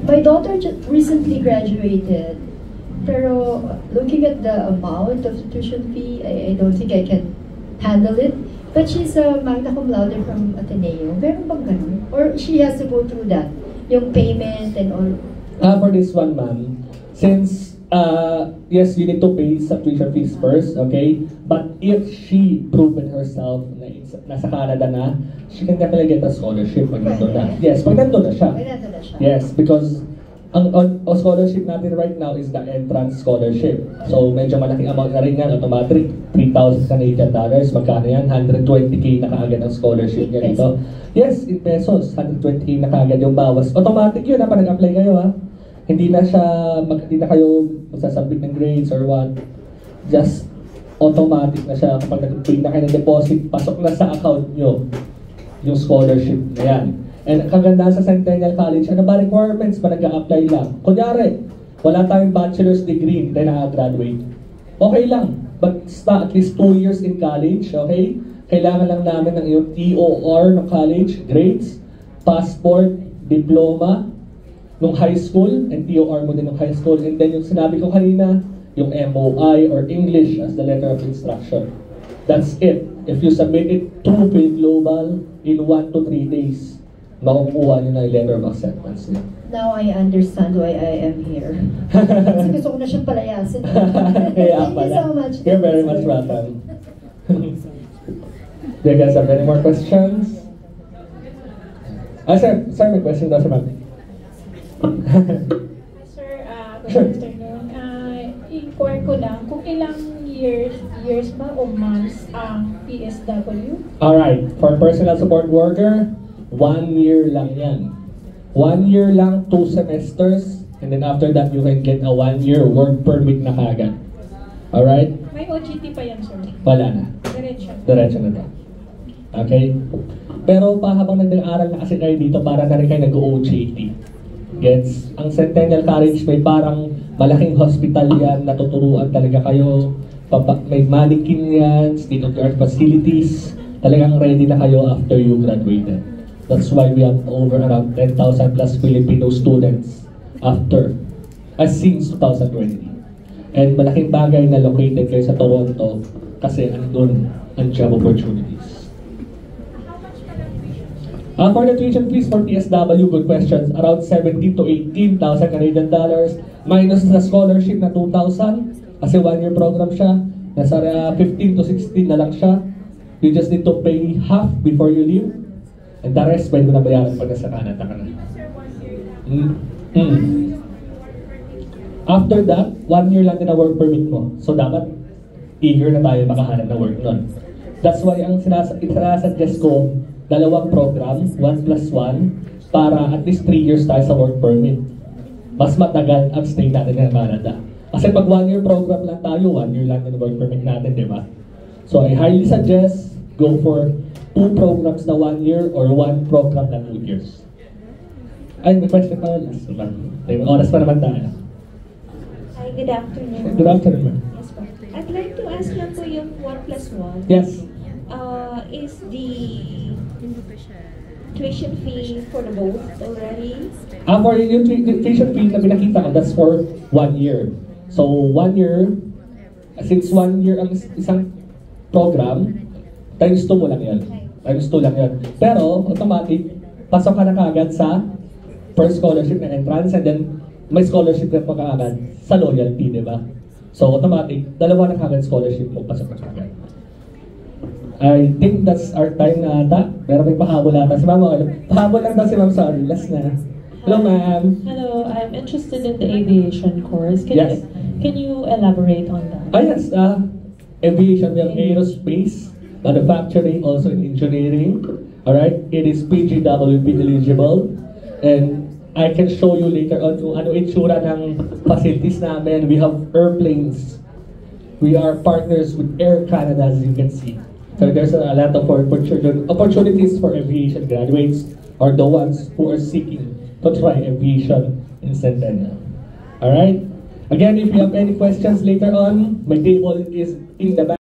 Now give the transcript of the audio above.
My daughter just recently graduated, pero looking at the amount of tuition fee, I don't think I can handle it. But she's a magna cum laude from Ateneo. Meron bang ganun? Or she has to go through that? Yung payment and all? For this one, ma'am, since, yes, you need to pay some tuition fees first, okay? But if she proven herself na nasa Canada na, she can definitely get a scholarship pag nandun na. Yes, pag nandun na siya. Yes, because ang scholarship natin right now is the entrance scholarship. So, medyo malaking amount na rin yan, automatic, $3,000 Canadian dollars. Magkano yan? 120K na kaagad ang scholarship niya dito. Yes, in pesos, 120K na kaagad yung bawas. Automatic yun, pa nag-apply kayo, ha? Hindi na kayo magsasubmit ng grades or what. Just automatic na siya. Kapag nag-pay na kayo ng deposit, pasok na sa account nyo yung scholarship na yan. And kaganda sa Centennial College, ano ba requirements ba nag-a-apply lang? Kunyari, wala tayong bachelor's degree, hindi naka-graduate. Okay lang, but at least 2 years in college, okay? Kailangan lang namin ng iyong TOR ng college, grades, passport, diploma, nung high school, and TOR mo din ng high school, and then yung sinabi ko kanina, yung MOI or English as the letter of instruction. That's it. If you submit it to Phil Global in 1 to 3 days, makukuha nyo na yung letter of acceptance niya. Now I understand why I am here. Kasi gusto ko na siyang palayasin. Thank you so much. You're very much welcome. Do you guys have any more questions? Sir, may question daw sa ma'am. Sir, good afternoon. I-inquire ko lang kung ilang years ba o months ang PSW? Alright, for personal support worker, 1 year lang yan. 1 year lang, 2 semesters, and then after that, you can get a 1-year work permit na kagad. Alright? May OJT pa yan, sir? Wala na. Diretso na to. Okay? Pero habang nag-aaral na kasi kayo dito, para na rin kayo nag-OJT. Gets? Ang Centennial College may parang malaking hospital yan, natuturuan talaga kayo. May mannequin yan, state-of-the-art facilities. Talagang ready na kayo after you graduated. That's why we have over around 10,000 plus Filipino students since 2020. And malaking bagay na located kayo sa Toronto kasi andun ang job opportunities. For the tuition fees for PSW, good questions. Around 17 to 18,000 Canadian dollars minus the scholarship na 2,000 kasi 1-year program siya. Nasa 15 to 16 na lang siya. You just need to pay half before you leave. And the rest, pwede mo na bayaran pag nasa Canada ka na. After that, 1 year lang din na work permit mo. So dapat, eager na tayo makahanap na work nun. That's why ang sinasuggest ko, 2 program, 1+1, para at least 3 years tayo sa work permit. Mas matagal ang stay natin sa Canada. Kasi pag 1-year program lang tayo, 1 year lang din na work permit natin, di ba? So I highly suggest, go for 2 programs na 1 year or 1 program na 2 years. Ay, may question pa last naman. May oras pa naman tayo. Hi, good afternoon. Good afternoon. Yes, po. I'd like to ask lang po yung 1+1. Yes. Is the tuition fee for the both already? For yung tuition fee na pinakita ko, that's for 1 year. So 1 year, since 1 year ang isang program, times 2 mo lang yan. Times 2 lang yan. Pero, automatic, pasok ka na kagad sa first scholarship na entrance and then may scholarship na pa kagad sa loyalty, di ba? So, automatic, 2 na kagad scholarship mo, pasok na kagad. I think that's our time na ata. Pero may pahabol ata. Si ma'am, pahabol lang daw si ma'am, sorry. Last na. Hello, ma'am. Hello, I'm interested in the aviation course. Yes. Can you elaborate on that? Yes. Aviation, we have aerospace, manufacturing, also in engineering. Alright? It is PGWP eligible. And I can show you later on kung ano itsura ng facilities namin. We have airplanes. We are partners with Air Canada, as you can see. So there's a lot of opportunities for aviation graduates or the ones who are seeking to try aviation in Centennial. Alright? Again, if you have any questions later on, my table is in the back.